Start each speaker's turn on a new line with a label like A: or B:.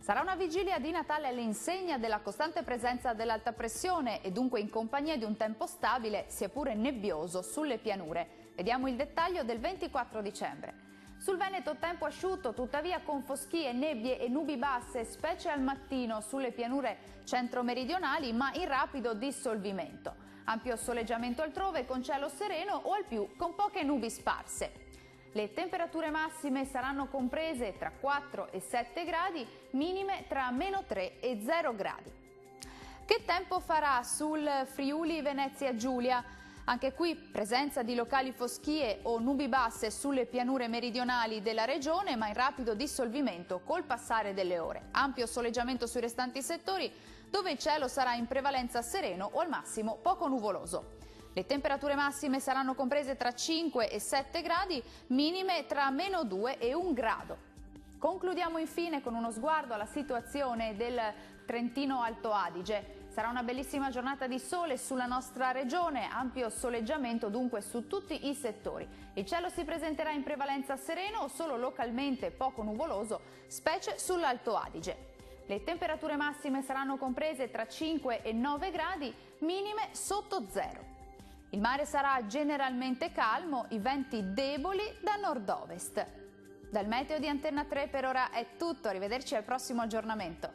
A: Sarà una vigilia di Natale all'insegna della costante presenza dell'alta pressione e dunque in compagnia di un tempo stabile, sia pure nebbioso, sulle pianure. Vediamo il dettaglio del 24 dicembre. Sul Veneto tempo asciutto, tuttavia con foschie, nebbie e nubi basse, specie al mattino sulle pianure centro-meridionali, ma in rapido dissolvimento. Ampio soleggiamento altrove con cielo sereno o al più con poche nubi sparse. Le temperature massime saranno comprese tra 4 e 7 gradi, minime tra -3 e 0 gradi. Che tempo farà sul Friuli Venezia Giulia? Anche qui presenza di locali foschie o nubi basse sulle pianure meridionali della regione, ma in rapido dissolvimento col passare delle ore. Ampio soleggiamento sui restanti settori, dove il cielo sarà in prevalenza sereno o al massimo poco nuvoloso. Le temperature massime saranno comprese tra 5 e 7 gradi, minime tra -2 e 1 grado. Concludiamo infine con uno sguardo alla situazione del Trentino Alto Adige. Sarà una bellissima giornata di sole sulla nostra regione, ampio soleggiamento dunque su tutti i settori. Il cielo si presenterà in prevalenza sereno o solo localmente poco nuvoloso, specie sull'Alto Adige. Le temperature massime saranno comprese tra 5 e 9 gradi, minime sotto zero. Il mare sarà generalmente calmo, i venti deboli da nord-ovest. Dal meteo di Antenna 3 per ora è tutto, arrivederci al prossimo aggiornamento.